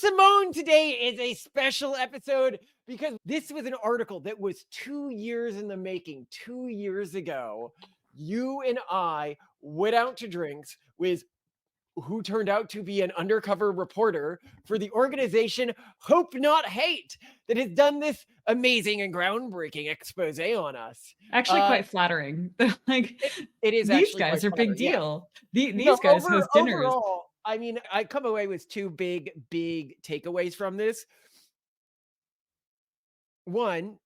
Simone, today is a special episode because this was an article that was 2 years in the making. 2 years ago, you and I went out to drinks with who turned out to be an undercover reporter for the organization Hope Not Hate that has done this amazing and groundbreaking expose on us. Actually Uh, quite flattering. Like, it is these actually quite guys are big flattering, yeah. deal. No, These guys host dinners. overall, I mean, I come away with 2 big takeaways from this. One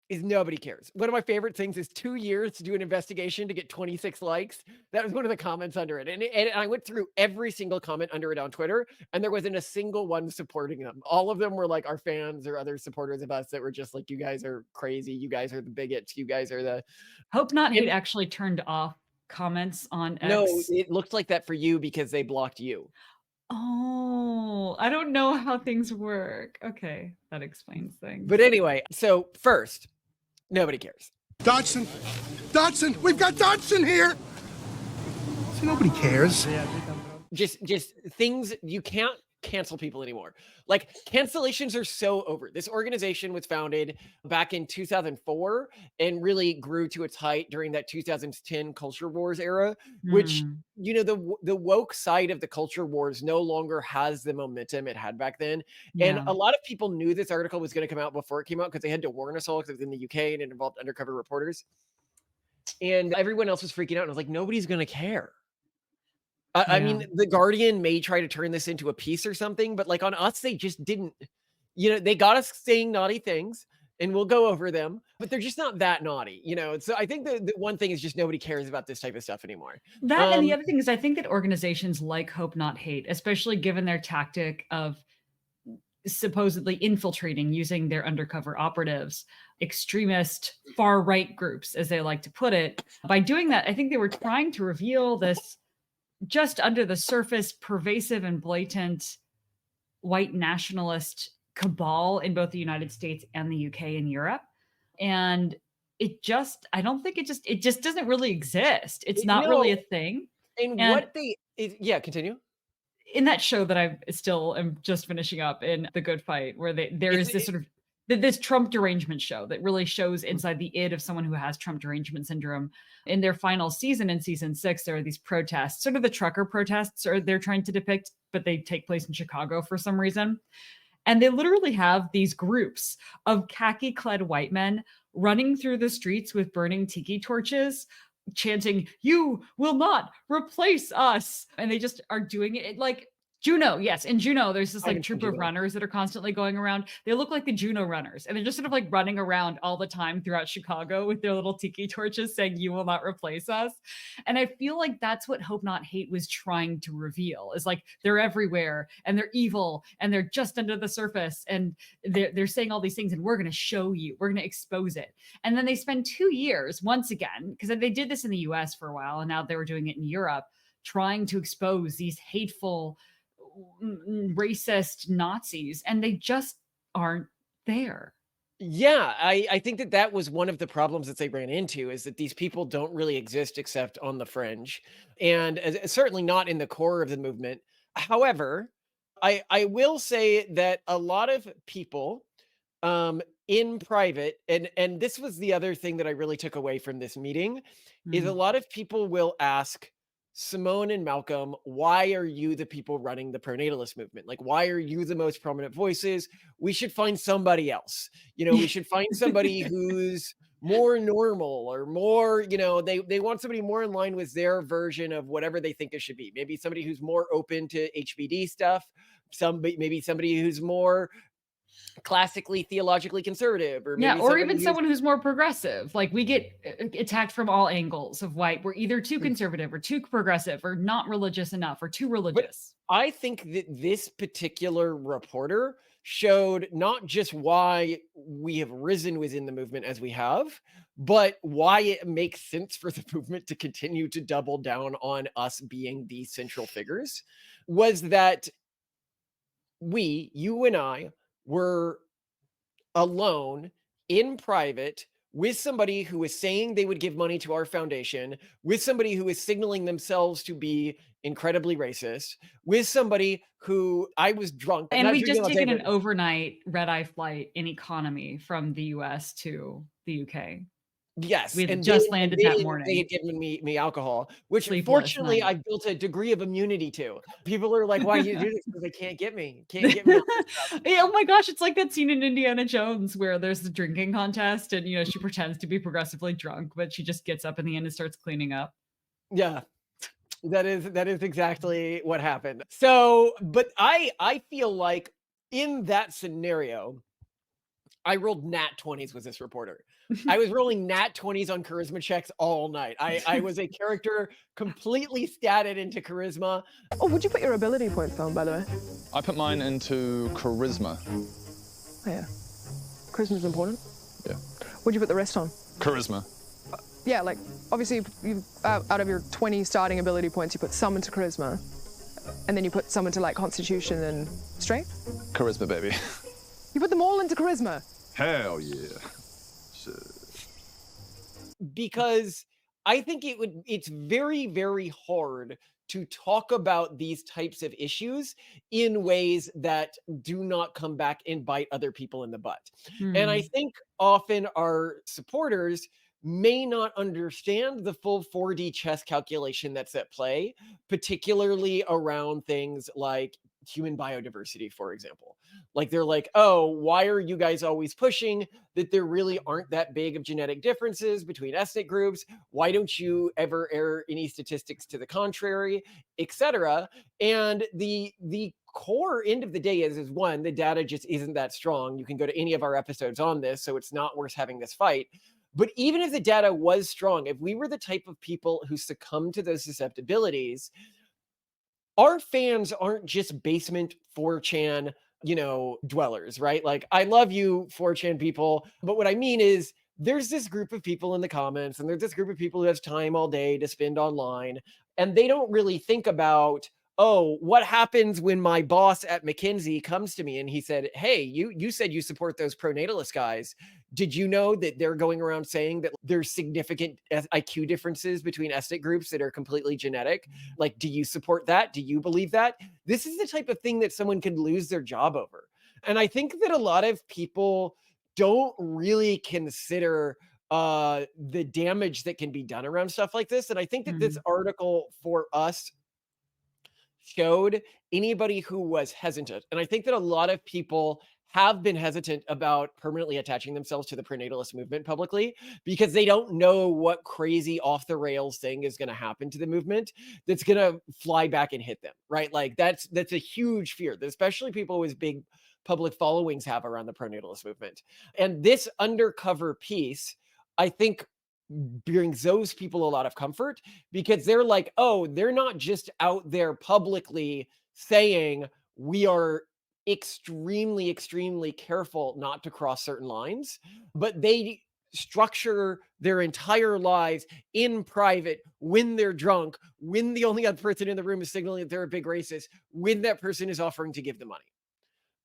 is nobody cares. One of my favorite things is 2 years to do an investigation to get 26 likes. That was one of the comments under it, and I went through every single comment under it on Twitter, and there wasn't a single one supporting them. All of them were, like, our fans or other supporters of us that were just like, "You guys are crazy. You guys are the bigots. You guys are the." Hope Not Hate And actually turned off comments on no, X. it looked like that for you because they blocked you. Oh, I don't know how things work. Okay, that explains But things. anyway, so first, nobody cares. Dodson! Dodson! We've got Dodson here! See, nobody cares. Just things you can't cancel people anymore. Like, cancellations are so over. This organization was founded back in 2004 and really grew to its height during that 2010 culture wars era, which, Hmm. you know, the woke side of the culture wars no longer has the momentum it had back then. And Yeah. a lot of people knew this article was going to come out before it came out because they had to warn us all because it was in the UK and it involved undercover reporters. And everyone else was freaking out. And I was like, nobody's going to care. I Yeah. mean, The Guardian may try to turn this into a piece or something, but, like, on us, they just didn't. You know, they got us saying naughty things, and we'll go over them, but they're just not that naughty, you know? So I think the one thing is just nobody cares about this type of stuff anymore. That and Um, the other thing is I think that organizations like Hope Not Hate, especially given their tactic of supposedly infiltrating using their undercover operatives, extremist far right groups, as they like to put it. By doing that, I think they were trying to reveal this just under the surface, pervasive and blatant white nationalist cabal in both the United States and the UK and Europe. And I don't think it just doesn't really exist. It's not really no, a thing. and And what they is yeah, continue. in that show that I still am just finishing up in The Good Fight, where there It's is this it sort of this Trump derangement show that really shows inside the id of someone who has Trump derangement syndrome. In their final season, in season 6, there are these protests, sort of the trucker protests, or they're trying to depict, but they take place in Chicago for some reason. And they literally have these groups of khaki clad white men running through the streets with burning tiki torches, chanting, "You will not replace us." And they just are doing it like Juno. Yes, in Juno, there's this I like haven't seen troop of Juno. runners that are constantly going around. They look like the Juno runners, and they're just sort of like running around all the time throughout Chicago with their little tiki torches saying, "You will not replace us." And I feel like that's what Hope Not Hate was trying to reveal is like they're everywhere and they're evil and they're just under the surface and they're saying all these things and we're going to show you, we're going to expose it. And then they spend 2 years once again, because they did this in the US for a while and now they were doing it in Europe, trying to expose these hateful, racist Nazis, and they just aren't there. Yeah, I think that was one of the problems that they ran into is that these people don't really exist except on the fringe, and certainly not in the core of the movement. However, I will say that a lot of people in private, and this was the other thing that I really took away from this meeting, is a Mm. lot of people will ask Simone and Malcolm, why are you the people running the pronatalist movement? Like, why are you the most prominent voices? We should find somebody else. You know, we should find somebody who's more normal or more, you know, they want somebody more in line with their version of whatever they think it should be. Maybe somebody who's more open to HBD stuff, maybe somebody who's more classically theologically conservative, or Yeah, maybe or somebody even who's someone who's more progressive. Like we get attacked from all angles of white. We're either too conservative or too progressive or not religious enough or too but religious. I think that this particular reporter showed not just why we have risen within the movement as we have, but why it makes sense for the movement to continue to double down on us being the central figures. Was that you and I, were alone in private with somebody who is saying they would give money to our foundation, with somebody who is signaling themselves to be incredibly racist, with somebody who I was drunk. I'm And not we drinking just all day, taken but an overnight red-eye flight in economy from the US to the UK. yes, We had and just landed that they morning. had given me alcohol, which Sleepless fortunately night. I've built a degree of immunity to. People are like, "Why do you do this?" Because they can't get me on this stuff. Yeah, oh my gosh, it's like that scene in Indiana Jones where there's the drinking contest and, she pretends to be progressively drunk, but she just gets up in the end and starts cleaning up. Yeah. That is exactly what happened. So, but I feel like in that scenario, I rolled nat 20s with this reporter. I was rolling nat 20s on charisma checks all night. I was a character completely statted into charisma. Oh, would you put your ability points on, by the way? I put mine into charisma. Oh, yeah. Charisma's important. Yeah. What'd you put the rest on? Charisma. Yeah, like, obviously, you out of your 20 starting ability points, you put some into charisma, and then you put some into, like, constitution and strength? Charisma, baby. You put them all into charisma? Hell yeah. Shit. Because I think it's very, very hard to talk about these types of issues in ways that do not come back and bite other people in the butt. And I Hmm. think often our supporters may not understand the full 4D chess calculation that's at play, particularly around things like human biodiversity, for example. Like they're like, oh, why are you guys always pushing that there really aren't that big of genetic differences between ethnic groups? Why don't you ever air any statistics to the contrary, etc.? And the core end of the day is one, the data just isn't that strong. You can go to any of our episodes on this, so it's not worth having this fight. But even if the data was strong, if we were the type of people who succumb to those susceptibilities, our fans aren't just basement 4chan, dwellers, right? Like, I love you, 4chan people. But what I mean is, there's this group of people in the comments, and there's this group of people who has time all day to spend online, and they don't really think about, oh, what happens when my boss at McKinsey comes to me and he said, hey, you said you support those pronatalist guys. Did you know that they're going around saying that there's significant IQ differences between ethnic groups that are completely genetic? Like, do you support that? Do you believe that? This is the type of thing that someone can lose their job over. And I think that a lot of people don't really consider the damage that can be done around stuff like this. And I think that this Hmm. article for us showed anybody who was hesitant. And I think that a lot of people have been hesitant about permanently attaching themselves to the prenatalist movement publicly because they don't know what crazy off the rails thing is going to happen to the movement that's going to fly back and hit them, right? Like that's a huge fear that especially people with big public followings have around the pronatalist movement. And this undercover piece, I think, brings those people a lot of comfort because they're like, oh, they're not just out there publicly saying we are extremely, extremely careful not to cross certain lines, but they structure their entire lives in private when they're drunk, when the only other person in the room is signaling that they're a big racist, when that person is offering to give the money.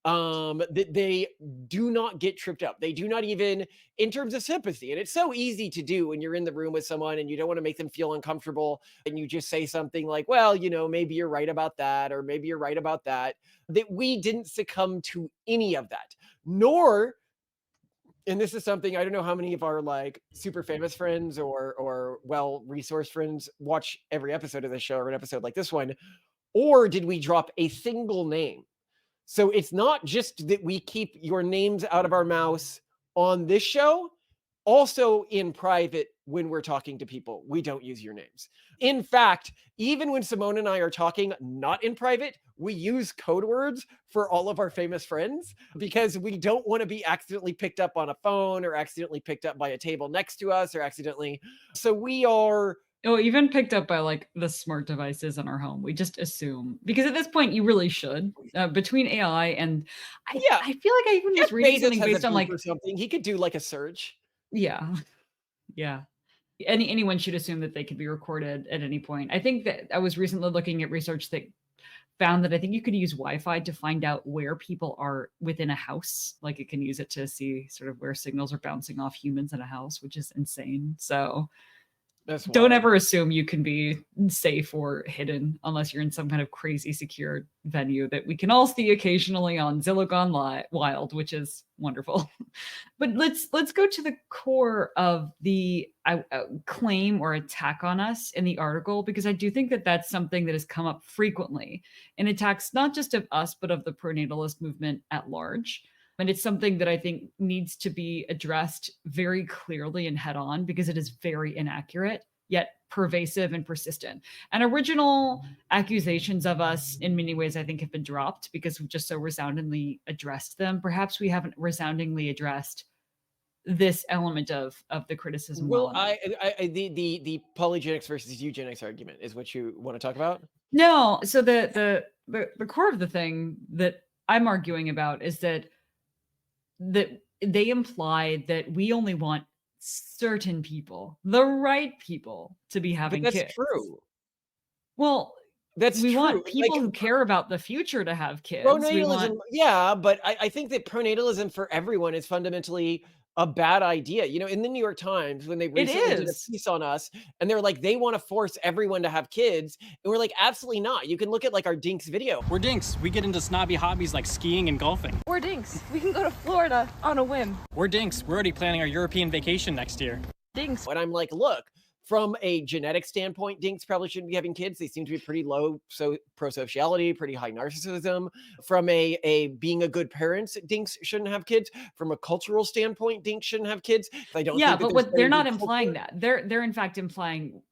That they do not get tripped up. They do not even in terms of sympathy. And it's so easy to do when you're in the room with someone and you don't want to make them feel uncomfortable and you just say something like, well, maybe you're right about that, or maybe you're right about that. That we didn't succumb to any of that, nor, and this is something I don't know how many of our like super famous friends or well resourced friends watch every episode of this show or an episode like this one, or did we drop a single name? So it's not just that we keep your names out of our mouths on this show, also in private when we're talking to people, we don't use your names. In fact, even when Simone and I are talking not in private, we use code words for all of our famous friends because we don't want to be accidentally picked up on a phone or accidentally picked up by a table next to us or accidentally. So we are. Oh, even picked up by like the smart devices in our home. We just assume because at this point you really should. Between AI and Yeah, I feel like I even Jeff was reading Bezos something has a based on beep or like something. He could do like a search. yeah, yeah. Anyone should assume that they could be recorded at any point. I think that I was recently looking at research that found that I think you could use Wi-Fi to find out where people are within a house. Like it can use it to see sort of where signals are bouncing off humans in a house, which is insane. So That's don't wild. ever assume you can be safe or hidden unless you're in some kind of crazy secure venue that we can all see occasionally on Zillow Gone Wild, which is wonderful. But let's go to the core of the claim or attack on us in the article, because I do think that that's something that has come up frequently in attacks, not just of us, but of the pronatalist movement at large. And it's something that I think needs to be addressed very clearly and head on, because it is very inaccurate, yet pervasive and persistent. And original accusations of us, in many ways, I think have been dropped because we've just so resoundingly addressed them. Perhaps we haven't resoundingly addressed this element of the criticism. Well, the polygenics versus eugenics argument is what you want to talk about? No. So the core of the thing that I'm arguing about is that they imply that we only want certain people, the right people, to be having But that's kids. true. Well, That's we true. want people Like, who care about the future to have kids. We pronatalism, want yeah, but I think that pronatalism for everyone is fundamentally a bad idea. You know, in the New York Times, when they it recently did a is. piece on us, and they're like, they want to force everyone to have kids, and we're like, absolutely not. You can look at like our Dinks video. We're dinks. We get into snobby hobbies like skiing and golfing. We're dinks. We can go to Florida on a whim. We're dinks. We're already planning our European vacation next year. Dinks. And I'm like, look, from a genetic standpoint, dinks probably shouldn't be having kids. They seem to be pretty low prosociality, pretty high narcissism. From a being a good parents, dinks shouldn't have kids. From a cultural standpoint, dinks shouldn't have kids. I don't. Yeah, think that but there's what they're any not culture- implying that. They're in fact implying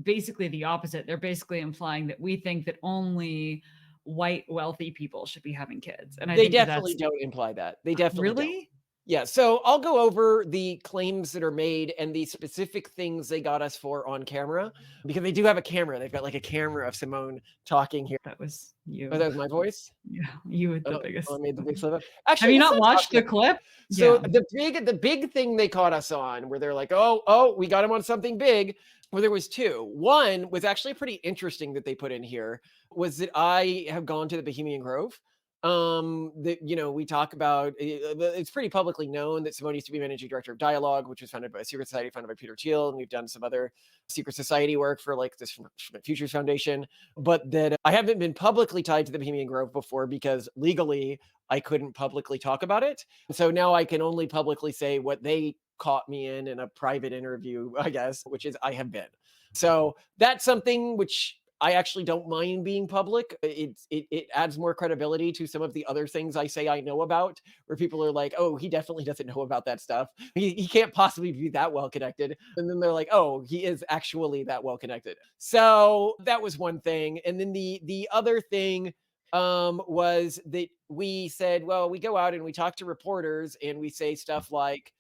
basically the opposite. They're basically implying that we think that only white wealthy people should be having kids. And I They think that definitely that's don't imply that. They definitely don't. really. Yeah, so I'll go over the claims that are made and the specific things they got us for on camera, because they do have a camera. They've got like a camera of Simone talking here. That was you. Oh, that was my voice? Yeah, you with the Oh, biggest. I made the big slip up. Have Actually, you let's not talk watched the about- clip? So Yeah. the big thing they caught us on, where they're like, oh, we got him on something big. Well, there was two. One was actually pretty interesting that they put in here, was that I have gone to the Bohemian Grove. That, you know, we talk about, it's pretty publicly known that Simone used to be managing director of Dialogue, which was founded by a secret society founded by Peter Thiel, and we've done some other secret society work for like this Futures Foundation, but that I haven't been publicly tied to the Bohemian Grove before because legally I couldn't publicly talk about it. So now I can only publicly say what they caught me in a private interview, I guess, which is I have been. So that's something which I actually don't mind being public. It adds more credibility to some of the other things I say I know about, where people are like, oh, he definitely doesn't know about that stuff. He can't possibly be that well connected. And then they're like, oh, he is actually that well connected. So that was one thing. And then the other thing was that we said, well, we go out and we talk to reporters and we say stuff like,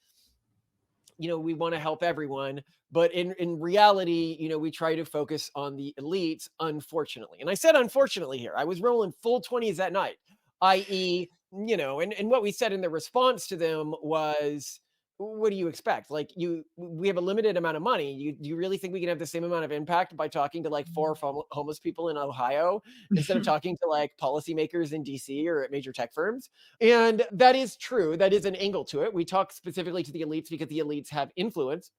you know, we want to help everyone, but in reality, you know, we try to focus on the elites, unfortunately. And I said unfortunately here. I was rolling full 20s that night, i.e., you know, and what we said in the response to them was, what do you expect? Like, we have a limited amount of money. Do you really think we can have the same amount of impact by talking to like 4 homeless people in Ohio instead of talking to like policymakers in DC or at major tech firms? And that is true. That is an angle to it. We talk specifically to the elites because the elites have influence.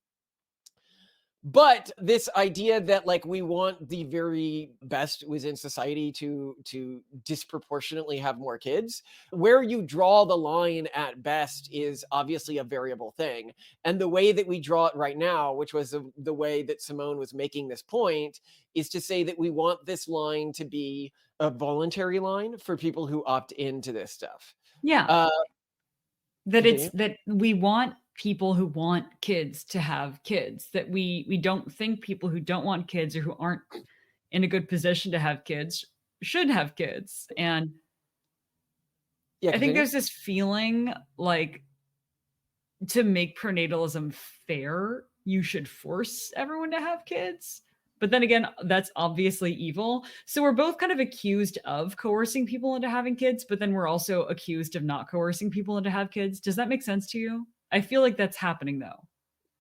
But this idea that like we want the very best within society to disproportionately have more kids, where you draw the line at best is obviously a variable thing. And the way that we draw it right now, which was the way that Simone was making this point, is to say that we want this line to be a voluntary line for people who opt into this stuff. Yeah. That continue. it's that we want people who want kids to have kids, that we don't think people who don't want kids or who aren't in a good position to have kids should have kids. And Yeah, I think continue. there's this feeling like to make pronatalism fair, you should force everyone to have kids. But then again, that's obviously evil. So we're both kind of accused of coercing people into having kids, but then we're also accused of not coercing people into have kids. Does that make sense to you? I feel like that's happening though.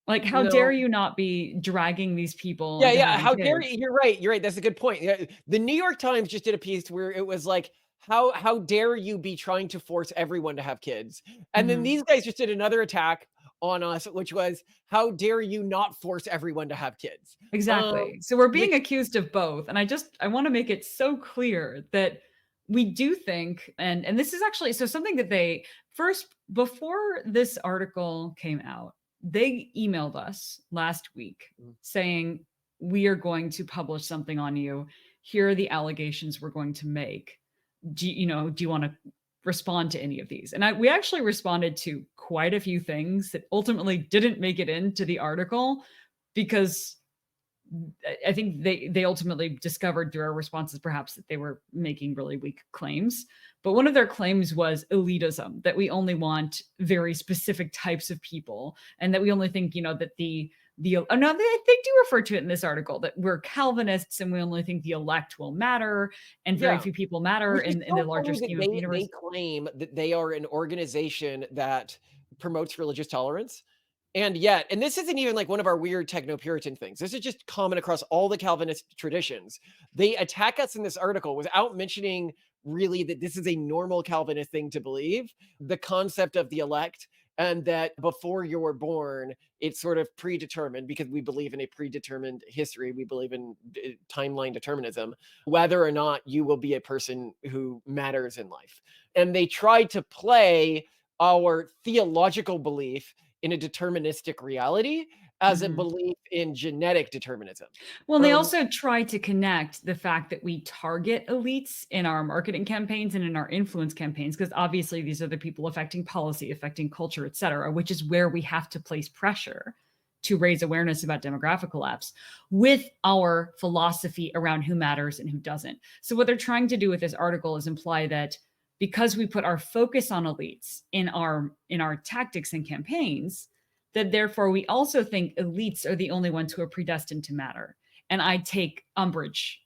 Like, how dare No. you not be dragging these people Yeah, into yeah, having how dare kids? you? You're right, that's a good point. Yeah, the New York Times just did a piece where it was like, how dare you be trying to force everyone to have kids? And then Mhm. these guys just did another attack on us, which was, how dare you not force everyone to have kids? Exactly. So we're being Which accused of both, and I wanna make it so clear that we do think, and this is actually so something that they first before this article came out, they emailed us last week Mm. saying, "We are going to publish something on you. Here are the allegations we're going to make. Do you wanna respond to any of these?" And we actually responded to quite a few things that ultimately didn't make it into the article because I think they ultimately discovered through our responses perhaps that they were making really weak claims. But one of their claims was elitism, that we only want very specific types of people, and that we only think, that oh, no, they do refer to it in this article that we're Calvinists and we only think the elect will matter and very Yeah. few people matter Which is in the so larger funny that scheme of the they universe. claim that they are an organization that promotes religious tolerance. And yet, and this isn't even like one of our weird techno-Puritan things. This is just common across all the Calvinist traditions. They attack us in this article without mentioning really that this is a normal Calvinist thing to believe, the concept of the elect, and that before you were born, it's sort of predetermined because we believe in a predetermined history. We believe in timeline determinism, whether or not you will be a person who matters in life. And they try to play our theological belief in a deterministic reality as a Mhm. belief in genetic determinism. Well, and they Um, also try to connect the fact that we target elites in our marketing campaigns and in our influence campaigns, because obviously these are the people affecting policy, affecting culture, et cetera, which is where we have to place pressure to raise awareness about demographic collapse with our philosophy around who matters and who doesn't. So what they're trying to do with this article is imply that because we put our focus on elites in our tactics and campaigns, that therefore we also think elites are the only ones who are predestined to matter. And I take umbrage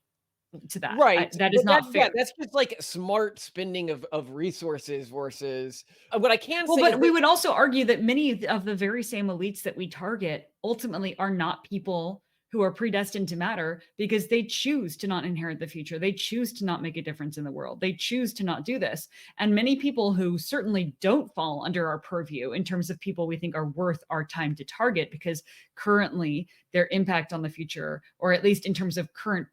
to that. right, That is but not fair. that's just like smart spending of resources versus what I can Well, say is but we that would also argue that many of the very same elites that we target ultimately are not people who are predestined to matter because they choose to not inherit the future. They choose to not make a difference in the world. They choose to not do this. And many people who certainly don't fall under our purview in terms of people we think are worth our time to target because currently their impact on the future, or at least in terms of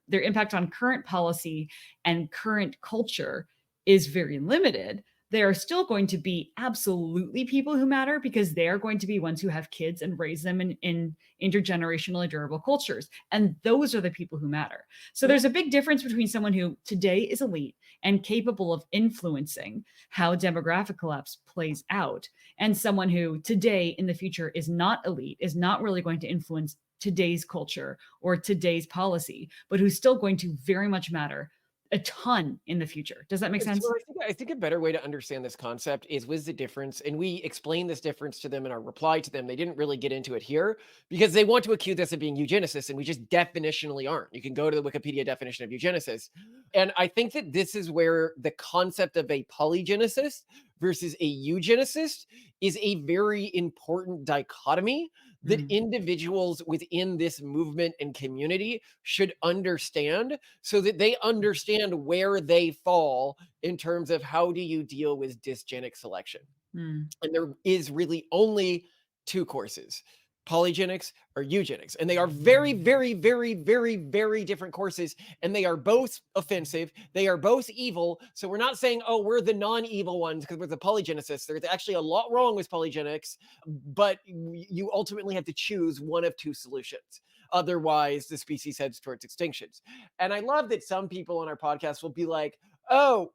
their impact on current policy and current culture is very limited. They are still going to be absolutely people who matter because they are going to be ones who have kids and raise them in intergenerationally durable cultures. And those are the people who matter. So there's a big difference between someone who today is elite and capable of influencing how demographic collapse plays out, and someone who today in the future is not elite, is not really going to influence today's culture or today's policy, but who's still going to very much matter a ton in the future. Does that make sense? so I think a better way to understand this concept is what's the difference, and we explained this difference to them in our reply to them. They didn't really get into it here because they want to accuse us of being eugenicists, and we just definitionally aren't. You can go to the Wikipedia definition of eugenicist, and I think that this is where the concept of a polygenicist versus a eugenicist is a very important dichotomy that Mm. individuals within this movement and community should understand so that they understand where they fall in terms of how do you deal with dysgenic selection. Mm. And there is really only two courses, polygenics or eugenics. And they are very, very, very, very, very different courses. And they are both offensive. They are both evil. So we're not saying, oh, we're the non-evil ones because we're the polygenicists. There's actually a lot wrong with polygenics, but you ultimately have to choose one of two solutions. Otherwise, the species heads towards extinctions. And I love that some people on our podcast will be like, oh,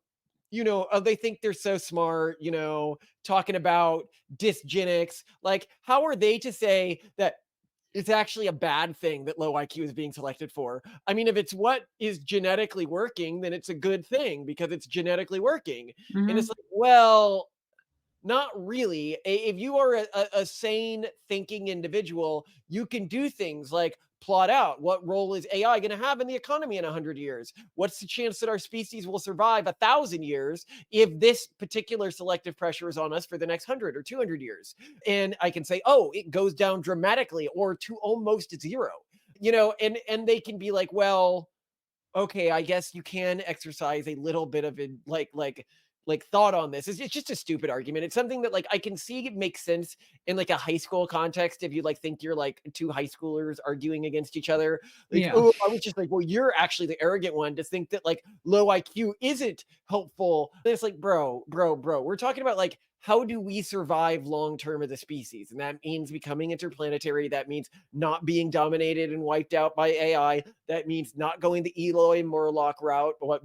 they think they're so smart, talking about dysgenics. Like, how are they to say that it's actually a bad thing that low IQ is being selected for? I mean, if it's what is genetically working, then it's a good thing because it's genetically working. And it's Mhm. like, well, not really. If you are a sane thinking individual, you can do things like plot out what role is AI going to have in the economy in 100 years? What's the chance that our species will survive 1,000 years if this particular selective pressure is on us for the next 100 or 200 years? And I can say, oh, it goes down dramatically or to almost zero, and they can be like, well, okay, I guess you can exercise a little bit of it, like thought on this. It's just a stupid argument. It's something that like I can see it makes sense in like a high school context if you like think you're like two high schoolers arguing against each other. Like, Yeah. oh, I was just like, well, you're actually the arrogant one to think that like low IQ isn't helpful. And it's like, bro, we're talking about like how do we survive long term as a species? And that means becoming interplanetary. That means not being dominated and wiped out by AI. That means not going the Eloy Morlock route, what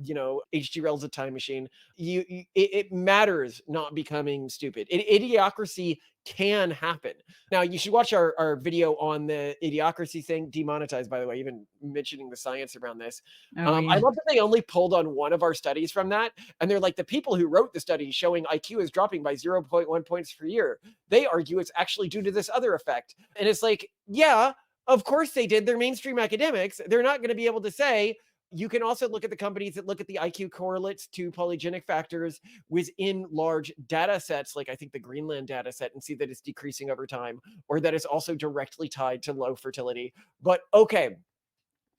H.G. Wells' A Time Machine. It matters not becoming stupid. Idiocracy can happen. Now, you should watch our video on the idiocracy thing, demonetized, by the way, even mentioning the science around this. Oh, yeah. I love that they only pulled on one of our studies from that. And they're like, the people who wrote the study showing IQ is dropping by 0.1 points per year, they argue it's actually due to this other effect. And it's like, yeah, of course they did. They're mainstream academics. They're not going to be able to say. You can also look at the companies that look at the IQ correlates to polygenic factors within large data sets, like I think the Greenland data set, and see that it's decreasing over time, or that it's also directly tied to low fertility. But okay,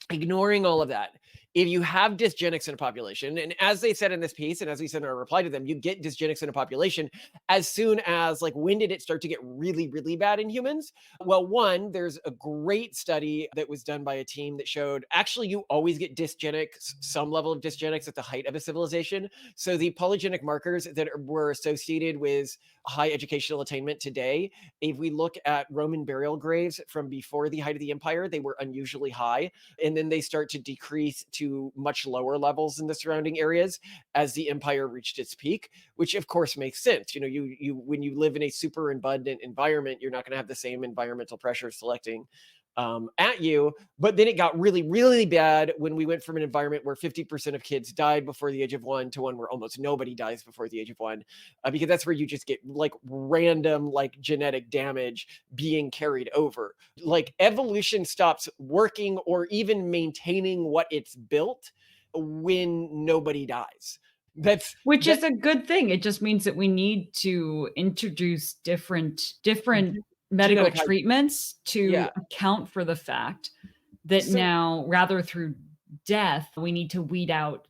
ignoring all of that, if you have dysgenics in a population, and as they said in this piece, and as we said in our reply to them, you get dysgenics in a population as soon as, like, when did it start to get really, really bad in humans? Well, one, there's a great study that was done by a team that showed actually you always get dysgenics, some level of dysgenics at the height of a civilization. So the polygenic markers that were associated with high educational attainment today, if we look at Roman burial graves from before the height of the empire, they were unusually high. And then they start to decrease to much lower levels in the surrounding areas as the empire reached its peak, which of course makes sense. You when you live in a super abundant environment, you're not going to have the same environmental pressure selecting at you. But then it got really, really bad when we went from an environment where 50% of kids died before the age of 1 to one where almost nobody dies before the age of 1, because that's where you just get like random like genetic damage being carried over. Like evolution stops working or even maintaining what it's built when nobody dies. Which is a good thing. It just means that we need to introduce different medical Genetic treatments to account for the fact that now, rather through death, we need to weed out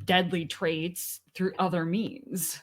deadly traits through other means.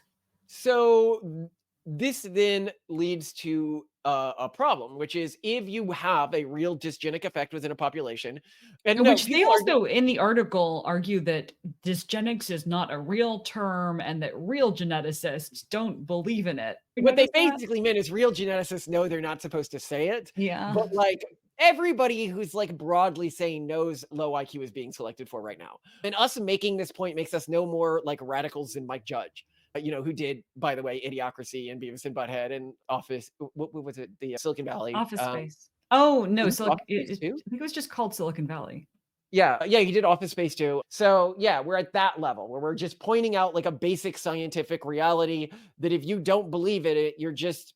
So this then leads to a problem, which is if you have a real dysgenic effect within a population, and which they also in the article argue that dysgenics is not a real term and that real geneticists don't believe in it. What they basically meant is real geneticists know they're not supposed to say it. Yeah. But like everybody who's like broadly saying knows low IQ is being selected for right now. And us making this point makes us no more like radicals than Mike Judge, who did, by the way, Idiocracy and Beavis and Butthead and Office. What was it? The Silicon Valley. Office Space. Oh, no. I think it was just called Silicon Valley. Yeah, he did Office Space too. So yeah, we're at that level where we're just pointing out like a basic scientific reality that if you don't believe it, you're just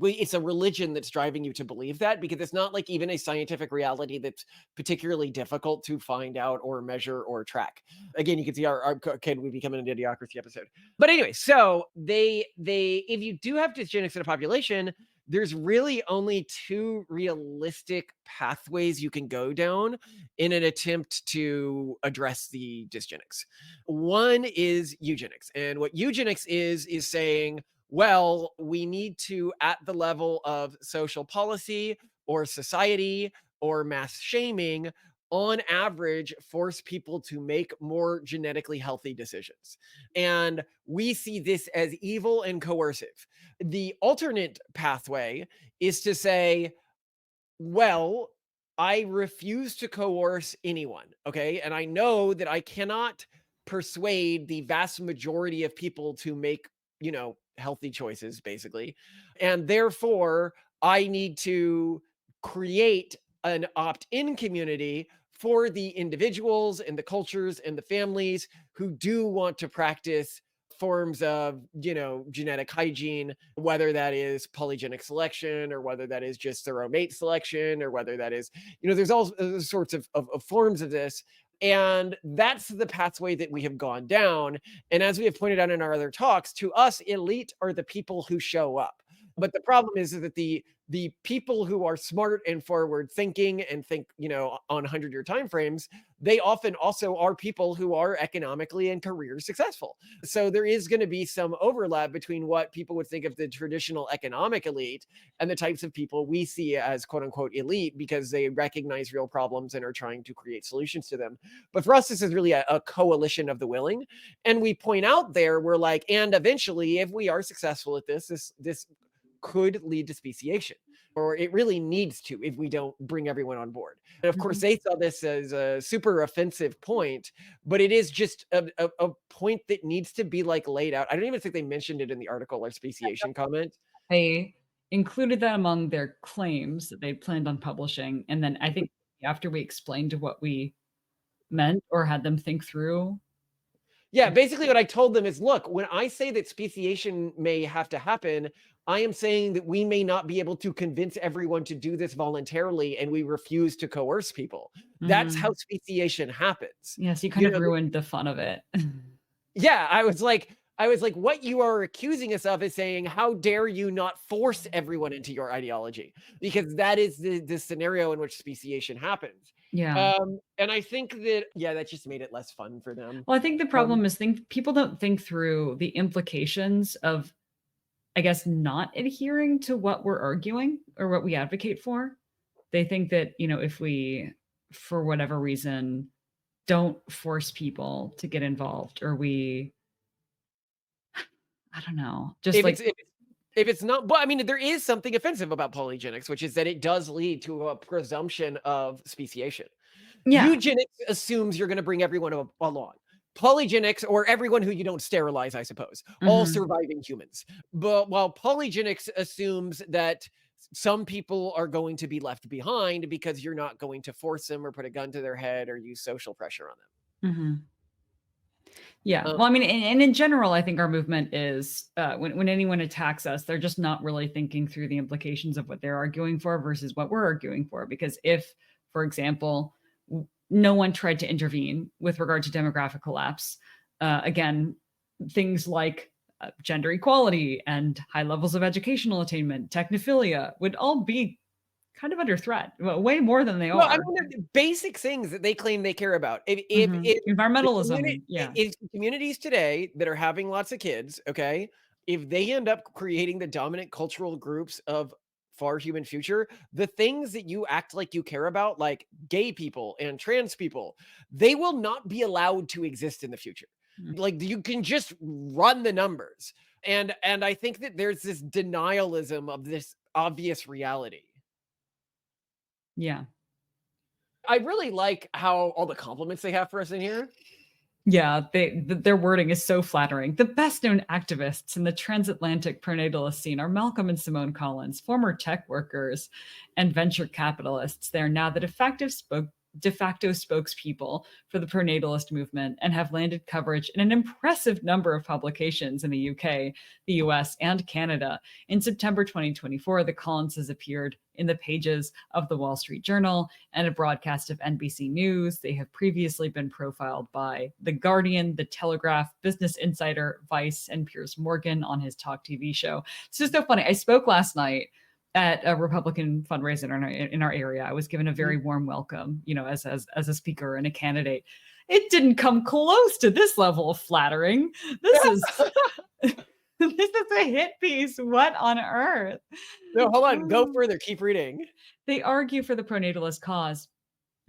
it's a religion that's driving you to believe that, because it's not like even a scientific reality that's particularly difficult to find out or measure or track. Again, you can see our can we become an Idiocracy episode. But anyway, so they if you do have dysgenics in a population, there's really only two realistic pathways you can go down in an attempt to address the dysgenics. One is eugenics. And what eugenics is saying, well, we need to, at the level of social policy or society or mass shaming, on average, force people to make more genetically healthy decisions. And we see this as evil and coercive. The alternate pathway is to say, well, I refuse to coerce anyone, okay? And I know that I cannot persuade the vast majority of people to make, healthy choices, basically. And therefore, I need to create an opt-in community for the individuals and the cultures and the families who do want to practice forms of, genetic hygiene, whether that is polygenic selection or whether that is just their own mate selection or whether that is, there's all sorts of forms of this. And that's the pathway that we have gone down. And as we have pointed out in our other talks, to us, elite are the people who show up. But the problem is that the people who are smart and forward thinking and think, on 100-year timeframes, they often also are people who are economically and career successful. So there is going to be some overlap between what people would think of the traditional economic elite and the types of people we see as quote unquote elite because they recognize real problems and are trying to create solutions to them. But for us, this is really a coalition of the willing. And we point out there, we're like, and eventually, if we are successful at this could lead to speciation, or it really needs to if we don't bring everyone on board. And of course, they saw this as a super offensive point, but it is just a point that needs to be laid out. I don't even think they mentioned it in the article or speciation comment. They included that among their claims that they planned on publishing. And then I think after we explained what we meant or had them think through. Yeah, basically what I told them is, look, when I say that speciation may have to happen, I am saying that we may not be able to convince everyone to do this voluntarily, and we refuse to coerce people. That's how speciation happens. Yes, you kind of ruined the fun of it. Yeah, I was like, what you are accusing us of is saying, how dare you not force everyone into your ideology? Because that is the scenario in which speciation happens. Yeah. And I think that, that just made it less fun for them. Well, I think the problem is people don't think through the implications of, I guess, not adhering to what we're arguing or what we advocate for. They think that, if we, for whatever reason, don't force people to get involved, or I don't know, just if it's not, well, I mean, there is something offensive about polygenics, which is that it does lead to a presumption of speciation. Yeah. Eugenics assumes you're going to bring everyone along. Polygenics, or everyone who you don't sterilize, I suppose, all surviving humans. But while polygenics assumes that some people are going to be left behind because you're not going to force them or put a gun to their head or use social pressure on them. Yeah. Well, I mean, and in general, I think our movement is when anyone attacks us, they're just not really thinking through the implications of what they're arguing for versus what we're arguing for. Because if, for example, no one tried to intervene with regard to demographic collapse, again, things like gender equality and high levels of educational attainment, technophilia would all be kind of under threat, way more than they are. I mean, the basic things that they claim they care about. If environmentalism, if communities today that are having lots of kids, okay, if they end up creating the dominant cultural groups of far human future, the things that you act like you care about, like gay people and trans people, they will not be allowed to exist in the future. Like, you can just run the numbers. And I think that there's this denialism of this obvious reality. Yeah. I really like how all the compliments they have for us in here. Yeah, their wording is so flattering. The best known activists in the transatlantic pronatalist scene are Malcolm and Simone Collins, former tech workers and venture capitalists. They are now the de facto spokespeople for the pronatalist movement and have landed coverage in an impressive number of publications in the UK, the US, and Canada. In September 2024, the Collinses appeared in the pages of the Wall Street Journal and a broadcast of NBC News. They have previously been profiled by The Guardian, The Telegraph, Business Insider, Vice, and Piers Morgan on his talk TV show. It's just so funny. I spoke last night at a Republican fundraiser in our area. I was given a very warm welcome, as a speaker and a candidate. It didn't come close to this level of flattering. This is this is a hit piece. What on earth? No, hold on. Go further. Keep reading. They argue for the pronatalist cause.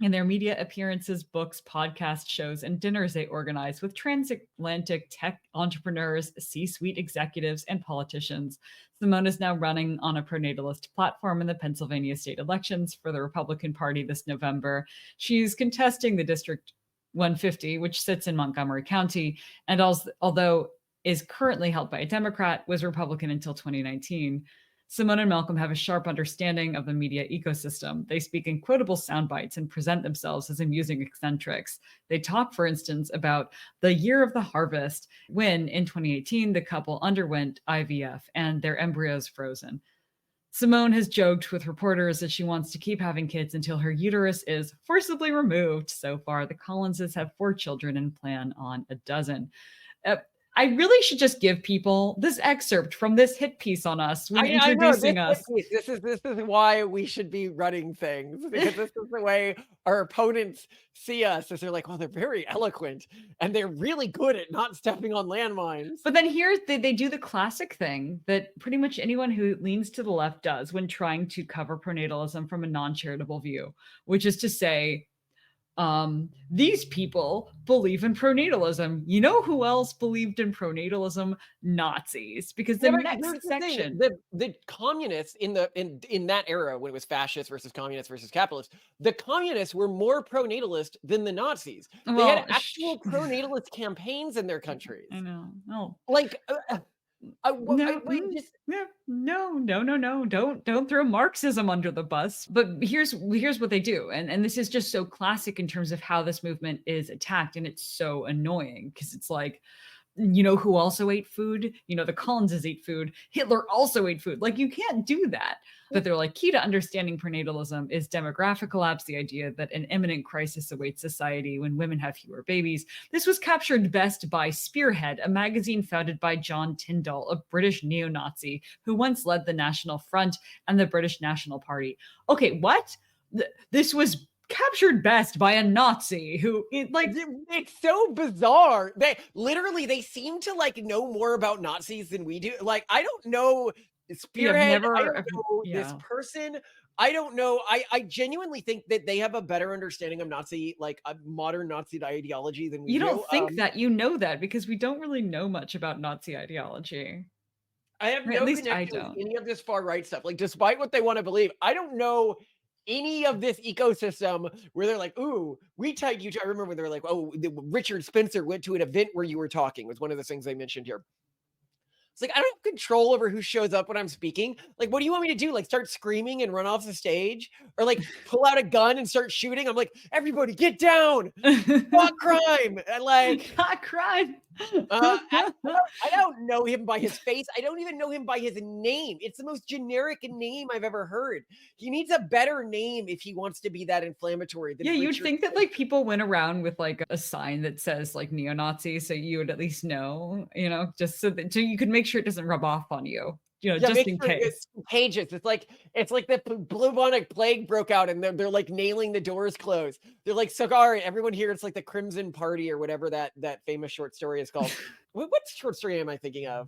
In their media appearances, books, podcast shows, and dinners they organize with transatlantic tech entrepreneurs, C-suite executives, and politicians. Simone is now running on a pronatalist platform in the Pennsylvania state elections for the Republican Party this November. She's contesting the District 150, which sits in Montgomery County, and although is currently held by a Democrat, was Republican until 2019. Simone and Malcolm have a sharp understanding of the media ecosystem. They speak in quotable sound bites and present themselves as amusing eccentrics. They talk, for instance, about the year of the harvest, when in 2018 the couple underwent IVF and their embryos frozen. Simone has joked with reporters that she wants to keep having kids until her uterus is forcibly removed. So far, the Collinses have 4 children and plan on a dozen. Uh, I really should just give people this excerpt from this hit piece on us when I know introducing us. this is why we should be running things, because this is the way our opponents see us, as they're like, well, they're very eloquent and they're really good at not stepping on landmines. But then here they do the classic thing that pretty much anyone who leans to the left does when trying to cover pronatalism from a non-charitable view, which is to say, these people believe in pronatalism. You know who else believed in pronatalism? Nazis. Because the Yeah, but next here's the thing, section, the communists in that era, when it was fascist versus communist versus capitalist, the communists were more pronatalist than the Nazis. They well, had actual pronatalist campaigns in their countries. I know. No. Like, No, wait, just no. Don't throw Marxism under the bus. But here's what they do. And this is just so classic in terms of how this movement is attacked. And it's so annoying because it's like, you know who also ate food? You know, the Collinses ate food. Hitler also ate food. Like, you can't do that. But they're like, key to understanding pronatalism is demographic collapse, the idea that an imminent crisis awaits society when women have fewer babies. This was captured best by Spearhead, a magazine founded by John Tyndall, a British neo-Nazi who once led the National Front and the British National Party. Okay, what? This was captured best by a Nazi who it's so bizarre. They seem to like know more about Nazis than we do. Like, I don't know Spearhead. I don't know this person. I don't know. I genuinely think that they have a better understanding of Nazi, like a modern Nazi ideology than we do. You don't think that, you know that, because we don't really know much about Nazi ideology. I have At no least I connection with don't. any of this far right stuff. Like, despite what they want to believe, I don't know any of this ecosystem where they're like, ooh, we tied you to. I remember when they were like, oh, Richard Spencer went to an event where you were talking, was one of the things they mentioned here. It's like, I don't have control over who shows up when I'm speaking. Like, what do you want me to do? Like, start screaming and run off the stage? Or like pull out a gun and start shooting? I'm like, everybody get down. Not crime. And like, Not crime. I don't know him by his face. I don't even know him by his name. It's the most generic name I've ever heard. He needs a better name if he wants to be that inflammatory. Yeah, you'd think that like people went around with like a sign that says like neo-Nazi, so you would at least know, you know, just so you could make sure it doesn't rub off on you. You know, just in case. It's contagious. It's like the bubonic plague broke out and they're like nailing the doors closed. They're like, so all right, everyone here, it's like the Crimson Party or whatever that famous short story is called. What short story am I thinking of?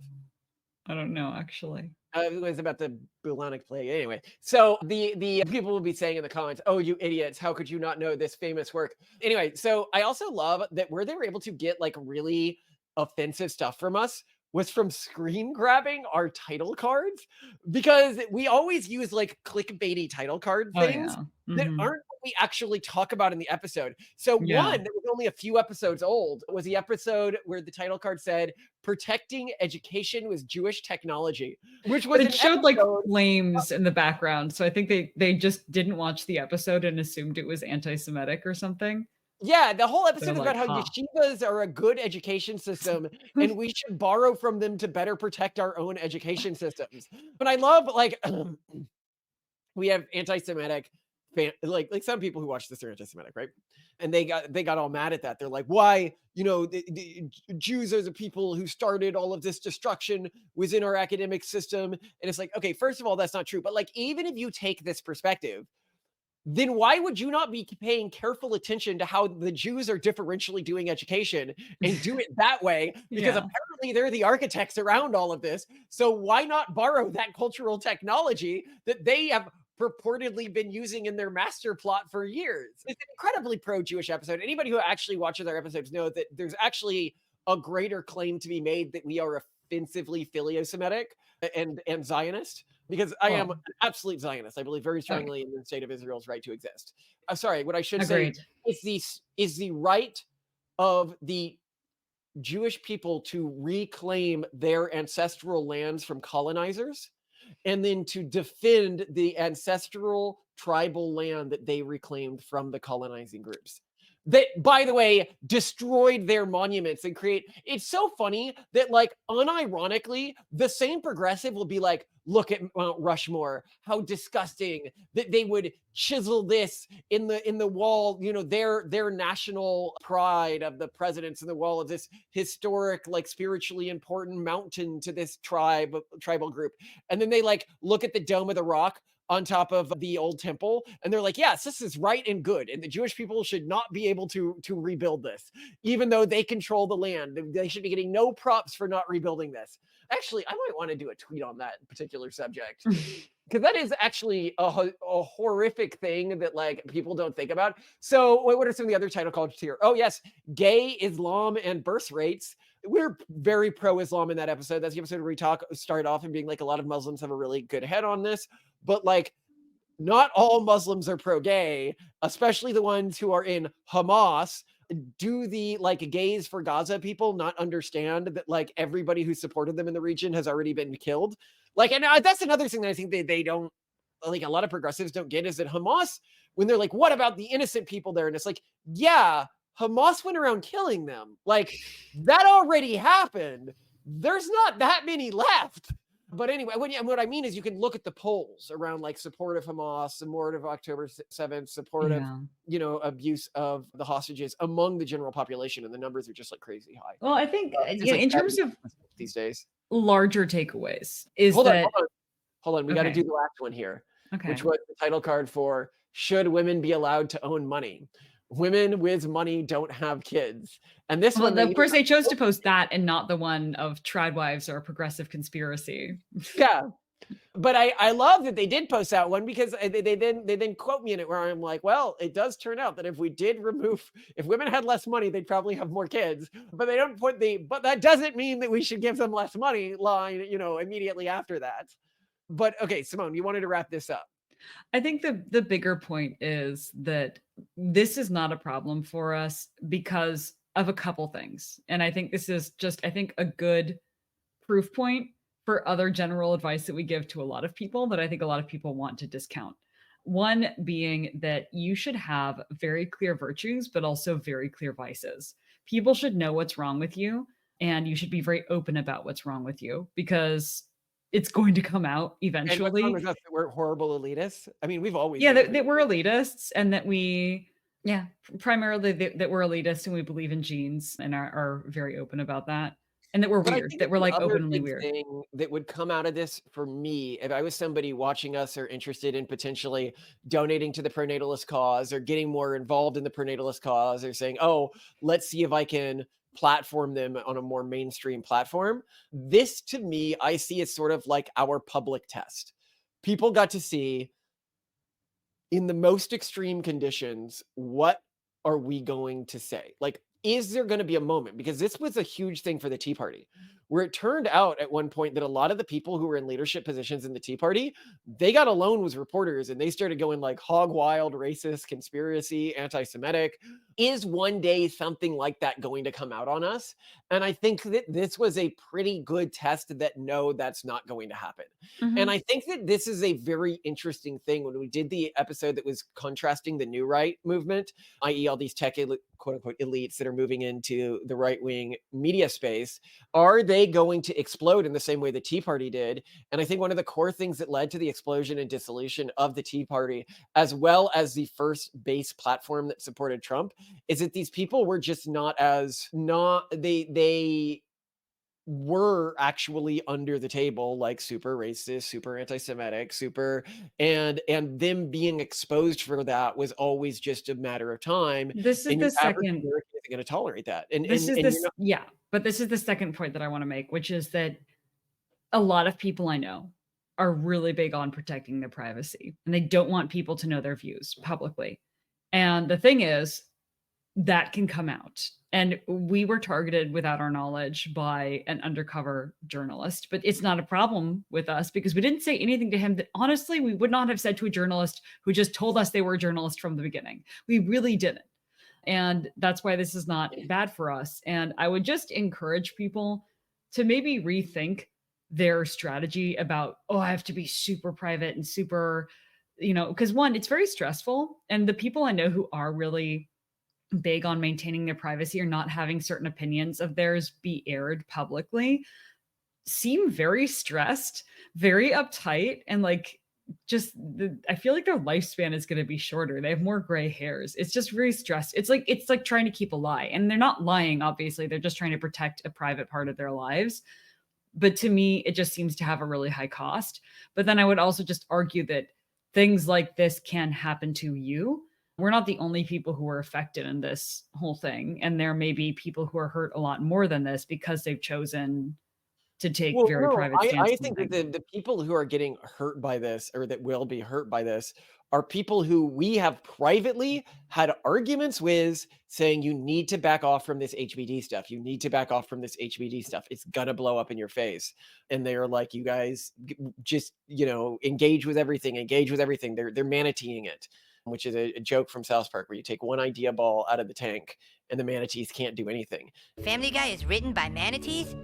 I don't know, actually. It was about the bubonic plague. Anyway, so the people will be saying in the comments, oh, you idiots, how could you not know this famous work? Anyway, so I also love that where they were able to get like really offensive stuff from us was from screen grabbing our title cards, because we always use like clickbaity title card things that aren't what we actually talk about in the episode. So one that was only a few episodes old was the episode where the title card said protecting education with Jewish technology, which was it showed like flames in the background. So I think they just didn't watch the episode and assumed it was anti-Semitic or something. Yeah, the whole episode is like, about how yeshivas are a good education system and we should borrow from them to better protect our own education systems. But I love, like, we have anti-Semitic, like some people who watch this are anti-Semitic, right? And they got all mad at that. They're like, why, you know, the Jews are the people who started all of this destruction within our academic system. And it's like, okay, first of all, that's not true. But like, even if you take this perspective, then why would you not be paying careful attention to how the Jews are differentially doing education and do it that way? Because apparently they're the architects around all of this. So why not borrow that cultural technology that they have purportedly been using in their master plot for years? It's an incredibly pro-Jewish episode. Anybody who actually watches our episodes know that there's actually a greater claim to be made that we are offensively phileo-Semitic and Zionist. Because I am an absolute Zionist. I believe very strongly in the state of Israel's right to exist. I'm sorry, what I should say is the right of the Jewish people to reclaim their ancestral lands from colonizers. and then to defend the ancestral tribal land that they reclaimed from the colonizing groups. That, by the way, destroyed their monuments and create. It's so funny that, like, unironically, the same progressive will be like, look at Mount Rushmore, how disgusting that they would chisel this in the wall, you know, their national pride of the presidents in the wall of this historic, like, spiritually important mountain to this tribal group. And then they, like, look at the Dome of the Rock on top of the old temple, and they're like, yes, this is right and good, and the Jewish people should not be able to rebuild this, even though they control the land. They should be getting no props for not rebuilding this. Actually, I might want to do a tweet on that particular subject, because that is actually a horrific thing that, like, people don't think about. So what are some of the other title cards here? Oh yes, gay, Islam, and birth rates. We're very pro-Islam in that episode. That's the episode where we start off and being like, a lot of Muslims have a really good head on this, but, like, not all Muslims are pro-gay, especially the ones who are in Hamas. Do the, like, gays for Gaza people not understand that, like, everybody who supported them in the region has already been killed? Like, and that's another thing that I think they don't, like, a lot of progressives don't get, is that Hamas, when they're like, what about the innocent people there? And it's like, yeah, Hamas went around killing them. Like, that already happened. There's not that many left. But anyway, what I mean is, you can look at the polls around, like, support of Hamas, support of October 7th, support of, you know, abuse of the hostages among the general population, and the numbers are just, like, crazy high. Well, I think It's like in terms of these days. larger takeaways is Hold that on. We got to Okay. do the last one here, Okay. which was the title card for Should Women Be Allowed to Own Money? Women with money don't have kids. And this Well, one, of course, they chose to post that and not the one of triad wives or a progressive conspiracy. yeah. But I love that they did post that one, because they then quote me in it, where I'm like, well, it does turn out that if women had less money, they'd probably have more kids. But they don't put but that doesn't mean that we should give them less money line, you know, immediately after that. But okay, Simone, you wanted to wrap this up. I think the bigger point is that this is not a problem for us because of a couple things. And I think this is just, I think, a good proof point for other general advice that we give to a lot of people that I think a lot of people want to discount. One being that you should have very clear virtues, but also very clear vices. People should know what's wrong with you, and you should be very open about what's wrong with you, because it's going to come out And what's eventually. wrong with us, that we're horrible elitists? I mean, we've always Yeah, been that we're elitists, and that primarily that we're elitists and we believe in genes and are very open about that. And that we're But I weird, think that we're, the like, other openly big weird. thing that would come out of this for me, if I was somebody watching us or interested in potentially donating to the pronatalist cause, or getting more involved in the pronatalist cause, or saying, oh, let's see if I can platform them on a more mainstream platform. This, to me, I see as sort of like our public test. People got to see, in the most extreme conditions, what are we going to say? Like, is there going to be a moment? Because this was a huge thing for the Tea Party, where it turned out at one point that a lot of the people who were in leadership positions in the Tea Party, they got alone with reporters, and they started going, like, hog wild, racist, conspiracy, anti-Semitic. Is one day something like that going to come out on us? And I think that this was a pretty good test that, no, that's not going to happen. And I think that this is a very interesting thing. When we did the episode that was contrasting the new right movement, i.e. all these tech quote unquote elites that are moving into the right-wing media space, are they going to explode in the same way the Tea Party did? And I think one of the core things that led to the explosion and dissolution of the Tea Party, as well as the first base platform that supported Trump, is that these people were just they were actually under the table, like, super racist, super anti-Semitic, and them being exposed for that was always just a matter of time. This is And the your average second. American isn't going to tolerate that. And This is you're this, not, yeah. But this is the second point that I want to make, which is that a lot of people I know are really big on protecting their privacy, and they don't want people to know their views publicly. And the thing is, that can come out. And we were targeted without our knowledge by an undercover journalist, but it's not a problem with us because we didn't say anything to him that honestly we would not have said to a journalist who just told us they were a journalist from the beginning. We really didn't. And that's why this is not bad for us. And I would just encourage people to maybe rethink their strategy about, oh, I have to be super private and super, because one, it's very stressful. And the people I know who are really big on maintaining their privacy or not having certain opinions of theirs be aired publicly seem very stressed, very uptight, and like I feel like their lifespan is going to be shorter. They have more gray hairs. It's just very stressed. It's like trying to keep a lie, and they're not lying. Obviously, they're just trying to protect a private part of their lives. But to me, it just seems to have a really high cost. But then I would also just argue that things like this can happen to you. We're not the only people who are affected in this whole thing, and there may be people who are hurt a lot more than this because they've chosen to take Well, very no, private I stances. think that the people who are getting hurt by this, or that will be hurt by this, are people who we have privately had arguments with, saying you need to back off from this HBD stuff. You need to back off from this HBD stuff. It's gonna blow up in your face. And they're like, you guys just, engage with everything, engage with everything. They're manateeing it, which is a joke from South Park, where you take one idea ball out of the tank and the manatees can't do anything. Family Guy is written by manatees?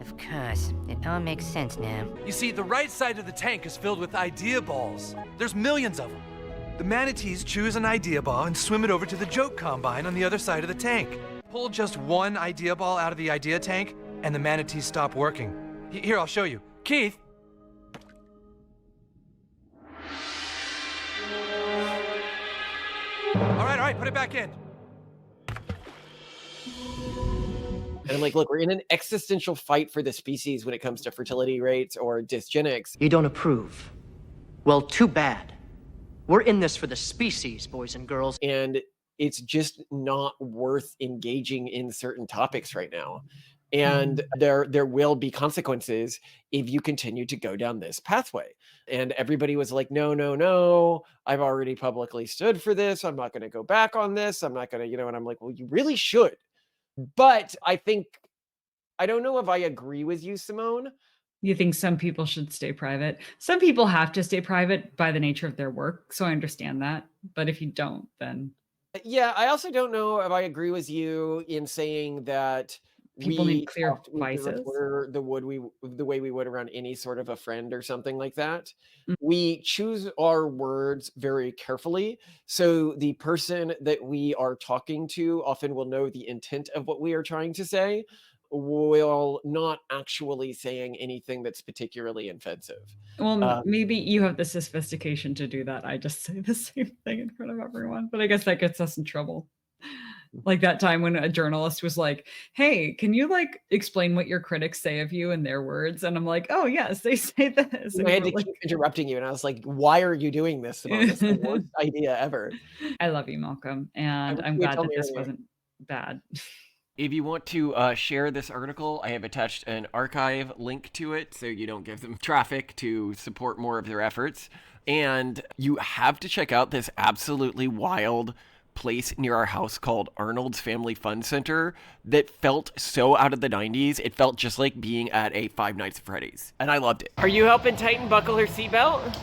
Of course. It all makes sense now. You see, the right side of the tank is filled with idea balls. There's millions of them. The manatees choose an idea ball and swim it over to the joke combine on the other side of the tank. Pull just one idea ball out of the idea tank, and the manatees stop working. Here, I'll show you. Keith! All right, put it back in. And I'm like, look, we're in an existential fight for the species when it comes to fertility rates or dysgenics. You don't approve? Well, too bad. We're in this for the species, boys and girls. And it's just not worth engaging in certain topics right now. And there will be consequences if you continue to go down this pathway. And everybody was like, no, I've already publicly stood for this. I'm not going to go back on this. I'm not going to, and I'm like, well, you really should. But I don't know if I agree with you, Simone. You think some people should stay private? Some people have to stay private by the nature of their work. So I understand that. But if you don't, then. Yeah, I also don't know if I agree with you in saying that people need clear vices. The way we would around any sort of a friend or something like that. Mm-hmm. We choose our words very carefully. So the person that we are talking to often will know the intent of what we are trying to say, while not actually saying anything that's particularly offensive. Well, maybe you have the sophistication to do that. I just say the same thing in front of everyone, but I guess that gets us in trouble. Like that time when a journalist was like, hey, can you explain what your critics say of you in their words? And I'm like, oh yes, they say this. And I had to keep interrupting you. And I was like, why are you doing this, Simone? That's the worst idea ever. I love you, Malcolm. And I'm glad that this wasn't bad. If you want to share this article, I have attached an archive link to it so you don't give them traffic to support more of their efforts. And you have to check out this absolutely wild place near our house called Arnold's Family Fun Center that felt so out of the 90s. It felt just like being at a Five Nights at Freddy's. And I loved it. Are you helping Titan buckle her seatbelt?